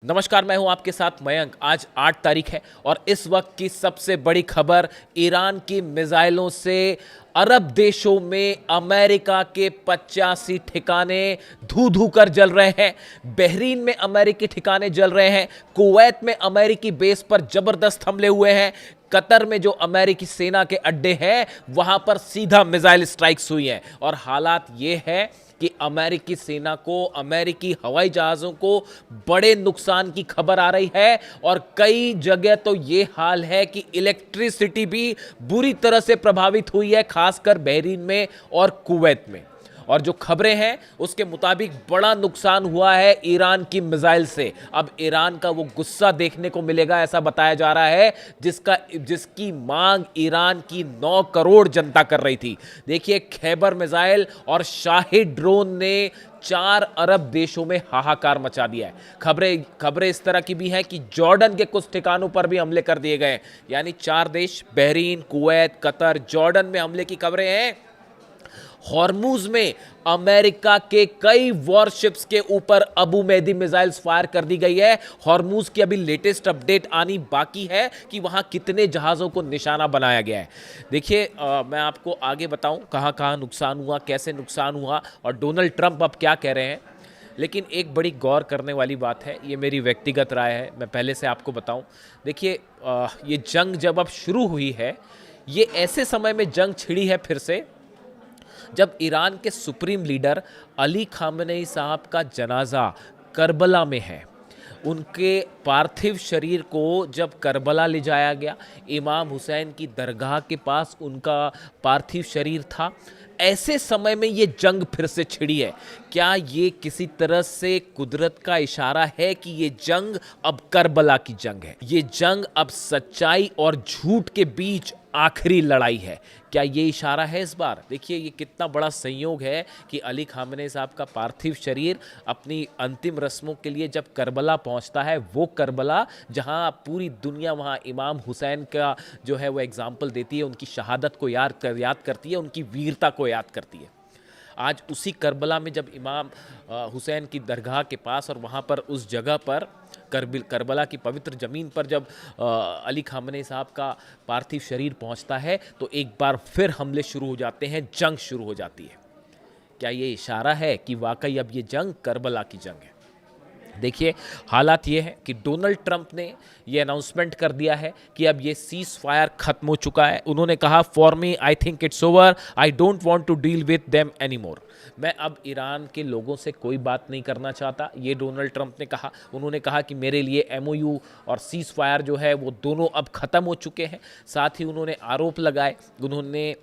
नमस्कार, मैं हूं आपके साथ मयंक। आज 8 तारीख है और इस वक्त की सबसे बड़ी खबर ईरान की मिसाइलों से अरब देशों में अमेरिका के 85 ठिकाने धू धू कर जल रहे हैं। बहरीन में अमेरिकी ठिकाने जल रहे हैं। कुवैत में अमेरिकी बेस पर जबरदस्त हमले हुए हैं। कतर में जो अमेरिकी सेना के अड्डे हैं वहां पर सीधा मिसाइल स्ट्राइक्स हुई हैं और हालात ये है कि अमेरिकी सेना को, अमेरिकी हवाई जहाज़ों को बड़े नुकसान की खबर आ रही है और कई जगह तो ये हाल है कि इलेक्ट्रिसिटी भी बुरी तरह से प्रभावित हुई है, खासकर बहरीन में और कुवैत में। और जो खबरें हैं उसके मुताबिक बड़ा नुकसान हुआ है ईरान की मिसाइल से। अब ईरान का वो गुस्सा देखने को मिलेगा, ऐसा बताया जा रहा है, जिसकी मांग ईरान की 9 करोड़ जनता कर रही थी। देखिए, खैबर मिसाइल और शाहिद ड्रोन ने 4 अरब देशों में हाहाकार मचा दिया है। खबरें इस तरह की भी हैं कि जॉर्डन के कुछ ठिकानों पर भी हमले कर दिए गए। यानी 4 देश, बहरीन, कुवैत, कतर, जॉर्डन में हमले की खबरें हैं। हॉर्मुज में अमेरिका के कई वॉरशिप्स के ऊपर अबू मेहदी मिसाइल्स फायर कर दी गई है। हॉर्मुज की अभी लेटेस्ट अपडेट आनी बाकी है कि वहां कितने जहाज़ों को निशाना बनाया गया है। देखिए, मैं आपको आगे बताऊं कहां कहां नुकसान हुआ, कैसे नुकसान हुआ और डोनाल्ड ट्रंप अब क्या कह रहे हैं। लेकिन एक बड़ी गौर करने वाली बात है, ये मेरी व्यक्तिगत राय है, मैं पहले से आपको बताऊं। देखिए, ये जंग जब अब शुरू हुई है, ये ऐसे समय में जंग छिड़ी है फिर से जब ईरान के सुप्रीम लीडर अली खामेनेई साहब का जनाजा करबला में है। उनके पार्थिव शरीर को जब करबला ले जाया गया, इमाम हुसैन की दरगाह के पास उनका पार्थिव शरीर था। ऐसे समय में ये जंग फिर से छिड़ी है। क्या ये किसी तरह से कुदरत का इशारा है कि ये जंग अब करबला की जंग है? ये जंग अब सच्चाई और झूठ के बीच आखिरी लड़ाई है। क्या ये इशारा है इस बार? देखिए, ये कितना बड़ा संयोग है कि अली खामेनेई साहब का पार्थिव शरीर अपनी अंतिम रस्मों के लिए जब करबला पहुंचता है, वो करबला जहां पूरी दुनिया वहां इमाम हुसैन का जो है वो एग्जाम्पल देती है, उनकी शहादत को याद करती है, उनकी वीरता को याद करती है। आज उसी करबला में जब इमाम हुसैन की दरगाह के पास और वहाँ पर उस जगह पर करबला की पवित्र ज़मीन पर जब अली खामेनेई साहब का पार्थिव शरीर पहुँचता है तो एक बार फिर हमले शुरू हो जाते हैं, जंग शुरू हो जाती है। क्या ये इशारा है कि वाकई अब ये जंग करबला की जंग है? देखिए, हालात ये है कि डोनाल्ड ट्रंप ने ये अनाउंसमेंट कर दिया है कि अब ये सीज फायर खत्म हो चुका है। उन्होंने कहा, for me I think it's over, I don't want to deal with them any more. मैं अब ईरान के लोगों से कोई बात नहीं करना चाहता, ये डोनाल्ड ट्रंप ने कहा। उन्होंने कहा कि मेरे लिए MOU और सीज फायर जो है वो दोनों अब ख़त्म हो चुके हैं। साथ ही उन्होंने आरोप लगाए, उन्होंने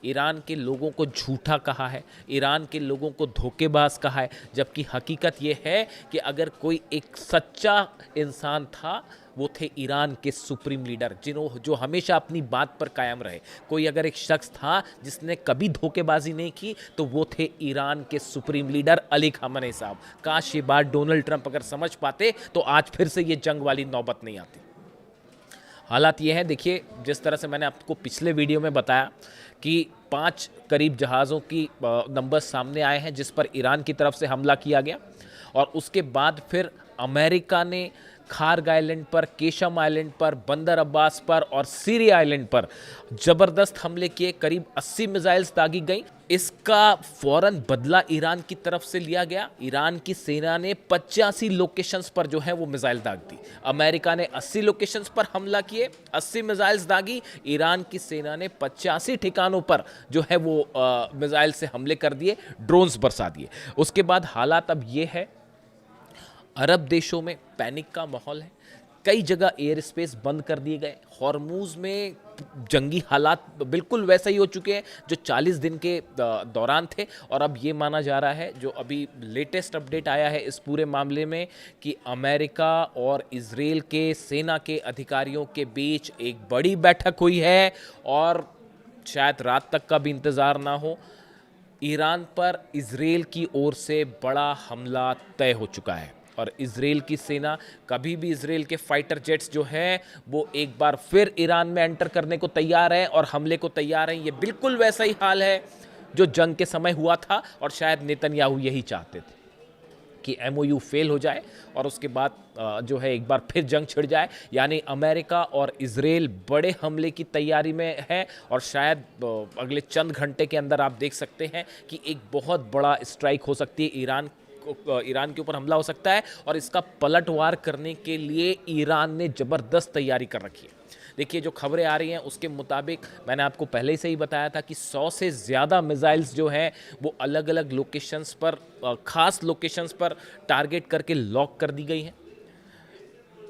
ईरान के लोगों को झूठा कहा है, ईरान के लोगों को धोखेबाज कहा है, जबकि हकीकत ये है कि अगर कोई एक सच्चा इंसान था वो थे ईरान के सुप्रीम लीडर, जो हमेशा अपनी बात पर कायम रहे। कोई अगर एक शख्स था जिसने कभी धोखेबाजी नहीं की तो वो थे ईरान के सुप्रीम लीडर अली खामेनेई साहब। काश ये बात डोनाल्ड ट्रंप अगर समझ पाते तो आज फिर से ये जंग वाली नौबत नहीं आती। हालात ये हैं, देखिए, जिस तरह से मैंने आपको पिछले वीडियो में बताया कि 5 करीब जहाज़ों की नंबर सामने आए हैं जिस पर ईरान की तरफ से हमला किया गया और उसके बाद फिर अमेरिका ने खार्ग आइलैंड पर, केशम आइलैंड पर, बंदर अब्बास पर और सीरी आइलैंड पर ज़बरदस्त हमले किए। करीब 80 मिसाइल्स दागी गई। इसका फौरन बदला ईरान की तरफ से लिया गया। ईरान की सेना ने 85 लोकेशंस पर जो है वो मिसाइल दाग दी। अमेरिका ने 80 लोकेशंस पर हमला किए, 80 मिसाइल्स दागी। ईरान की सेना ने 85 ठिकानों पर जो है वो मिसाइल से हमले कर दिए, ड्रोन्स बरसा दिए। उसके बाद हालात अब ये है, अरब देशों में पैनिक का माहौल है। कई जगह एयर स्पेस बंद कर दिए गए। हॉर्मुज में जंगी हालात बिल्कुल वैसे ही हो चुके हैं जो 40 दिन के दौरान थे और अब ये माना जा रहा है, जो अभी लेटेस्ट अपडेट आया है इस पूरे मामले में, कि अमेरिका और इजराइल के सेना के अधिकारियों के बीच एक बड़ी बैठक हुई है और शायद रात तक का भी इंतज़ार ना हो। ईरान पर इजराइल की ओर से बड़ा हमला तय हो चुका है और इजराइल की सेना, कभी भी इजराइल के फाइटर जेट्स जो हैं वो एक बार फिर ईरान में एंटर करने को तैयार हैं और हमले को तैयार हैं। ये बिल्कुल वैसा ही हाल है जो जंग के समय हुआ था और शायद नेतन्याहू यही चाहते थे। कि एमओयू फेल हो जाए और उसके बाद जो है एक बार फिर जंग छिड़ जाए, यानी अमेरिका और इजराइल बड़े हमले की तैयारी में है और शायद अगले चंद घंटे के अंदर आप देख सकते हैं कि एक बहुत बड़ा स्ट्राइक हो सकती है, ईरान के ऊपर हमला हो सकता है और इसका पलटवार करने के लिए ईरान ने ज़बरदस्त तैयारी कर रखी है। देखिए जो खबरें आ रही हैं उसके मुताबिक मैंने आपको पहले से ही बताया था कि 100 से ज़्यादा मिसाइल्स जो हैं वो अलग अलग लोकेशंस पर, ख़ास लोकेशंस पर टारगेट करके लॉक कर दी गई हैं।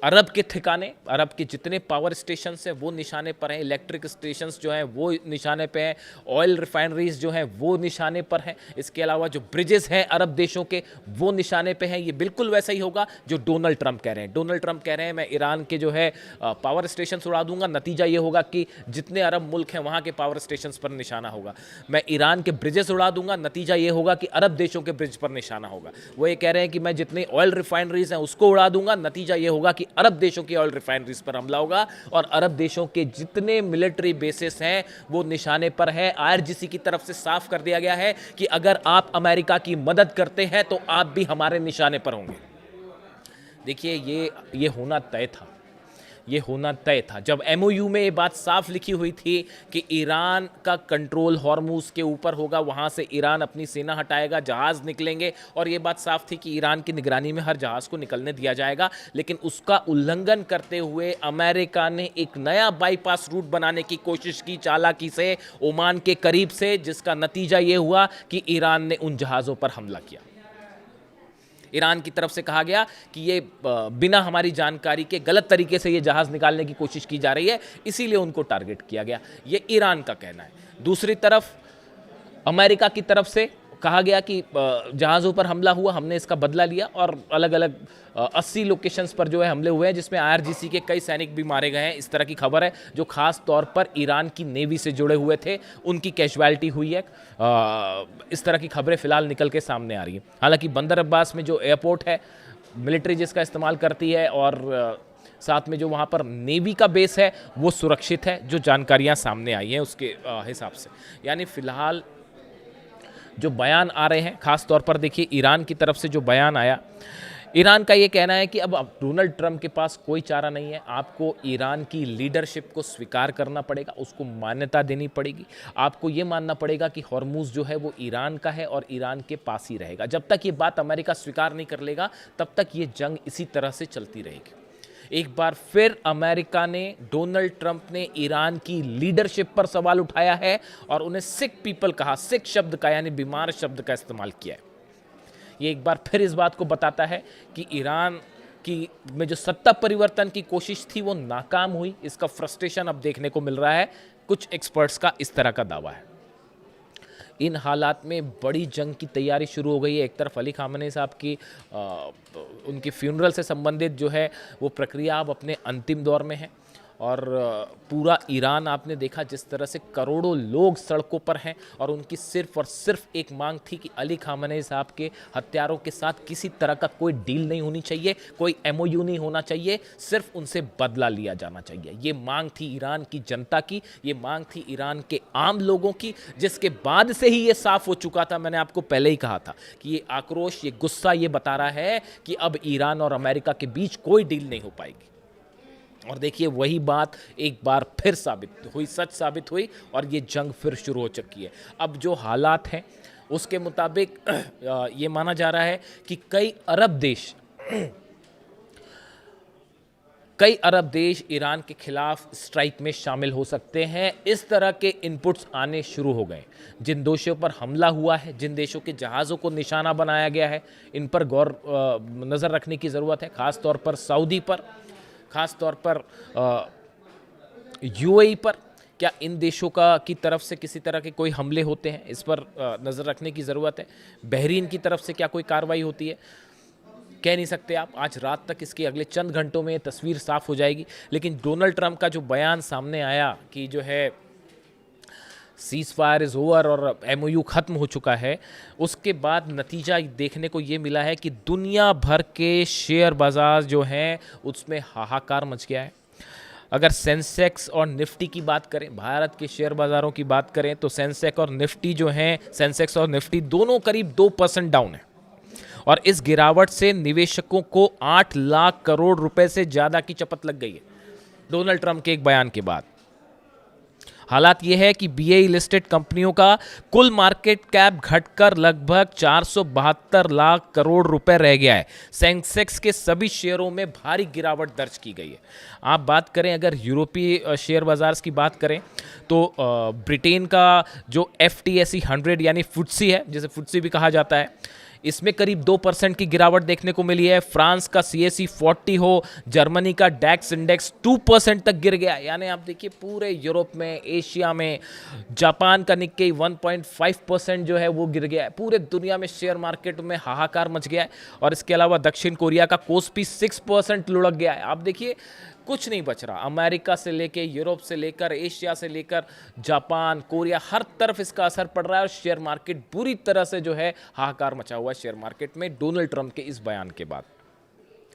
अरब के ठिकाने, अरब के जितने पावर स्टेशंस हैं वो निशाने पर हैं, इलेक्ट्रिक स्टेशंस जो हैं वो निशाने पे हैं, ऑयल रिफाइनरीज जो हैं वो निशाने पर हैं। इसके अलावा जो ब्रिजेस हैं अरब देशों के वो निशाने पे हैं। ये बिल्कुल वैसा ही होगा जो डोनाल्ड ट्रंप कह रहे हैं। डोनाल्ड ट्रंप कह रहे हैं मैं ईरान के जो है पावर स्टेशन उड़ा दूंगा, नतीजा ये होगा कि जितने अरब मुल्क हैं वहाँ के पावर स्टेशन पर निशाना होगा। मैं ईरान के ब्रिजेस उड़ा दूंगा, नतीजा ये होगा कि अरब देशों के ब्रिज पर निशाना होगा। वो ये कह रहे हैं कि मैं जितने ऑयल रिफाइनरीज हैं उसको उड़ा दूंगा, नतीजा ये होगा कि अरब देशों की ऑयल रिफाइनरीज पर हमला होगा और अरब देशों के जितने मिलिट्री बेसिस हैं वो निशाने पर है। आईआरजीसी की तरफ से साफ कर दिया गया है कि अगर आप अमेरिका की मदद करते हैं तो आप भी हमारे निशाने पर होंगे। देखिए ये होना तय था, ये होना तय था। जब एमओयू में ये बात साफ लिखी हुई थी कि ईरान का कंट्रोल हॉर्मुज के ऊपर होगा, वहाँ से ईरान अपनी सेना हटाएगा, जहाज़ निकलेंगे और ये बात साफ थी कि ईरान की निगरानी में हर जहाज़ को निकलने दिया जाएगा। लेकिन उसका उल्लंघन करते हुए अमेरिका ने एक नया बाईपास रूट बनाने की कोशिश की चालाकी से ओमान के करीब से, जिसका नतीजा ये हुआ कि ईरान ने उन जहाज़ों पर हमला किया। ईरान की तरफ से कहा गया कि ये बिना हमारी जानकारी के गलत तरीके से ये जहाज़ निकालने की कोशिश की जा रही है, इसीलिए उनको टारगेट किया गया। ये ईरान का कहना है। दूसरी तरफ अमेरिका की तरफ से कहा गया कि जहाज़ों पर हमला हुआ, हमने इसका बदला लिया और अलग अलग 80 लोकेशंस पर जो है हमले हुए हैं, जिसमें आईआरजीसी के कई सैनिक भी मारे गए हैं। इस तरह की खबर है जो खास तौर पर ईरान की नेवी से जुड़े हुए थे, उनकी कैजुअलिटी हुई है। इस तरह की खबरें फिलहाल निकल के सामने आ रही हैं। हालांकि बंदर अब्बास में जो एयरपोर्ट है, मिलिट्री जिसका इस्तेमाल करती है और साथ में जो वहाँ पर नेवी का बेस है वो सुरक्षित है, जो जानकारियाँ सामने आई हैं उसके हिसाब से। यानी फ़िलहाल जो बयान आ रहे हैं, ख़ास तौर पर देखिए ईरान की तरफ से जो बयान आया, ईरान का ये कहना है कि अब डोनाल्ड ट्रंप के पास कोई चारा नहीं है, आपको ईरान की लीडरशिप को स्वीकार करना पड़ेगा, उसको मान्यता देनी पड़ेगी। आपको ये मानना पड़ेगा कि हॉर्मुज जो है वो ईरान का है और ईरान के पास ही रहेगा। जब तक ये बात अमेरिका स्वीकार नहीं कर लेगा तब तक ये जंग इसी तरह से चलती रहेगी। एक बार फिर अमेरिका ने, डोनाल्ड ट्रंप ने ईरान की लीडरशिप पर सवाल उठाया है और उन्हें सिक पीपल कहा, सिक शब्द का यानी बीमार शब्द का इस्तेमाल किया है। ये एक बार फिर इस बात को बताता है कि ईरान की में जो सत्ता परिवर्तन की कोशिश थी वो नाकाम हुई। इसका फ्रस्ट्रेशन अब देखने को मिल रहा है। कुछ एक्सपर्ट्स का इस तरह का दावा है। इन हालात में बड़ी जंग की तैयारी शुरू हो गई है। एक तरफ अली खामनेई साहब की उनकी फ्यूनरल से संबंधित जो है वो प्रक्रिया अब अपने अंतिम दौर में है और पूरा ईरान आपने देखा जिस तरह से करोड़ों लोग सड़कों पर हैं और उनकी सिर्फ और सिर्फ एक मांग थी कि अली खामनेई साहब के हत्यारों के साथ किसी तरह का कोई डील नहीं होनी चाहिए, कोई एमओयू नहीं होना चाहिए, सिर्फ उनसे बदला लिया जाना चाहिए। ये मांग थी ईरान की जनता की, ये मांग थी ईरान के आम लोगों की, जिसके बाद से ही ये साफ हो चुका था। मैंने आपको पहले ही कहा था कि ये आक्रोश, ये गुस्सा ये बता रहा है कि अब ईरान और अमेरिका के बीच कोई डील नहीं हो पाएगी। और देखिए वही बात एक बार फिर साबित हुई, सच साबित हुई और ये जंग फिर शुरू हो चुकी है। अब जो हालात हैं उसके मुताबिक ये माना जा रहा है कि कई अरब देश ईरान के खिलाफ स्ट्राइक में शामिल हो सकते हैं। इस तरह के इनपुट्स आने शुरू हो गए। जिन देशों पर हमला हुआ है, जिन देशों के जहाज़ों को निशाना बनाया गया है, इन पर गौर नज़र रखने की ज़रूरत है। ख़ास तौर पर सऊदी पर, ख़ास तौर पर यूएई पर। क्या इन देशों की तरफ से किसी तरह के कोई हमले होते हैं, इस पर नज़र रखने की ज़रूरत है। बहरीन की तरफ से क्या कोई कार्रवाई होती है, कह नहीं सकते आप। आज रात तक इसकी, अगले चंद घंटों में तस्वीर साफ हो जाएगी। लेकिन डोनाल्ड ट्रंप का जो बयान सामने आया कि जो है सीज़ फायर इज़ ओवर और एमओयू ख़त्म हो चुका है, उसके बाद नतीजा देखने को ये मिला है कि दुनिया भर के शेयर बाजार जो हैं उसमें हाहाकार मच गया है। अगर सेंसेक्स और निफ्टी की बात करें, भारत के शेयर बाज़ारों की बात करें, तो सेंसेक्स और निफ्टी जो हैं, सेंसेक्स और निफ्टी दोनों करीब 2% डाउन है और इस गिरावट से निवेशकों को 8 लाख करोड़ रुपए से ज़्यादा की चपत लग गई है डोनाल्ड ट्रंप के एक बयान के बाद। हालात यह है कि बीएई लिस्टेड कंपनियों का कुल मार्केट कैप घटकर लगभग 472 लाख करोड़ रुपए रह गया है। सेंसेक्स के सभी शेयरों में भारी गिरावट दर्ज की गई है। आप बात करें अगर यूरोपीय शेयर बाजार की बात करें तो ब्रिटेन का जो FTSE 100 यानी फुटसी है, जिसे फुटसी भी कहा जाता है, इसमें करीब 2% की गिरावट देखने को मिली है। फ्रांस का CAC 40 हो, जर्मनी का डैक्स इंडेक्स 2% तक गिर गया। यानी आप देखिए पूरे यूरोप में, एशिया में, जापान का निक्केई 1.5% जो है वो गिर गया है। पूरे दुनिया में शेयर मार्केट में हाहाकार मच गया है। और इसके अलावा दक्षिण कोरिया का कोस्पी 6% लुढ़क गया है। आप देखिए कुछ नहीं बच रहा। अमेरिका से लेकर, यूरोप से लेकर, एशिया से लेकर जापान, कोरिया, हर तरफ इसका असर पड़ रहा है और शेयर मार्केट बुरी तरह से जो है हाहाकार मचा हुआ है शेयर मार्केट में डोनाल्ड ट्रंप के इस बयान के बाद।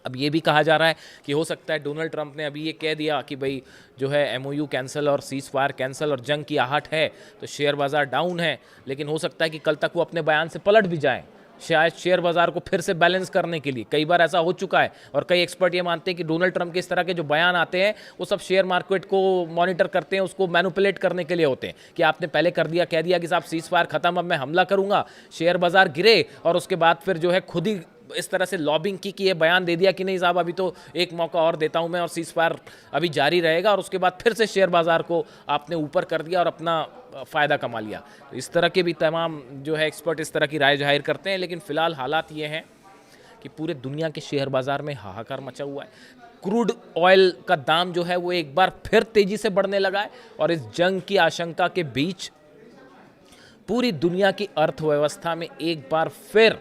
अब ये भी कहा जा रहा है कि हो सकता है डोनाल्ड ट्रंप ने अभी ये कह दिया कि भाई जो है MOU कैंसिल और सीज फायर कैंसिल और जंग की आहट है तो शेयर बाजार डाउन है, लेकिन हो सकता है कि कल तक वो अपने बयान से पलट भी जाएं, शायद शेयर बाजार को फिर से बैलेंस करने के लिए। कई बार ऐसा हो चुका है और कई एक्सपर्ट ये मानते हैं कि डोनाल्ड ट्रंप के इस तरह के जो बयान आते हैं वो सब शेयर मार्केट को मॉनिटर करते हैं, उसको मैनिपुलेट करने के लिए होते हैं कि आपने पहले कर दिया, कह दिया कि साहब सीज फायर खत्म, अब मैं हमला करूंगा, शेयर बाजार गिरे और उसके बाद फिर जो है खुद ही इस तरह से लॉबिंग की कि ये बयान दे दिया कि नहीं साहब अभी तो एक मौका और देता हूं मैं और सीज फायर अभी जारी रहेगा, और उसके बाद फिर से शेयर बाजार को आपने ऊपर कर दिया और अपना फ़ायदा कमा लिया। तो इस तरह के भी तमाम जो है एक्सपर्ट इस तरह की राय जाहिर करते हैं। लेकिन फिलहाल हालात ये हैं कि पूरे दुनिया के शेयर बाजार में हाहाकार मचा हुआ है। क्रूड ऑयल का दाम जो है वो एक बार फिर तेजी से बढ़ने लगा है और इस जंग की आशंका के बीच पूरी दुनिया की अर्थव्यवस्था में एक बार फिर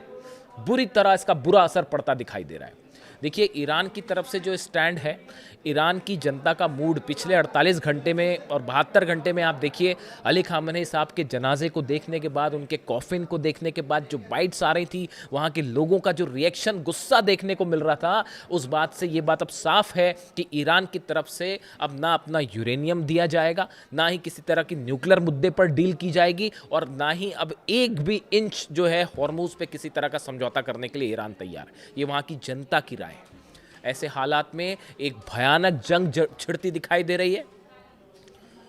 बुरी तरह इसका बुरा असर पड़ता दिखाई दे रहा है। देखिए ईरान की तरफ से जो स्टैंड है, ईरान की जनता का मूड पिछले 48 घंटे में और 72 घंटे में आप देखिए अली खामनेई साहब के जनाजे को देखने के बाद, उनके कॉफिन को देखने के बाद जो बाइट्स आ रही थी, वहाँ के लोगों का जो रिएक्शन, गुस्सा देखने को मिल रहा था, उस बात से ये बात अब साफ है कि ईरान की तरफ से अब ना अपना यूरेनियम दिया जाएगा, ना ही किसी तरह की न्यूक्लियर मुद्दे पर डील की जाएगी और ना ही अब एक भी इंच जो है हॉर्मूज पे किसी तरह का समझौता करने के लिए ईरान तैयार है। ये वहाँ की जनता की राय है। ऐसे हालात में एक भयानक जंग छिड़ती दिखाई दे रही है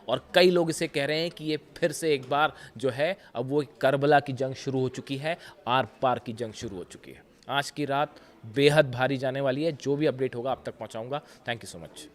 और कई लोग इसे कह रहे हैं कि ये फिर से एक बार जो है अब वो करबला की जंग शुरू हो चुकी है, आर पार की जंग शुरू हो चुकी है। आज की रात बेहद भारी जाने वाली है। जो भी अपडेट होगा आप तक पहुंचाऊंगा। Thank you so much.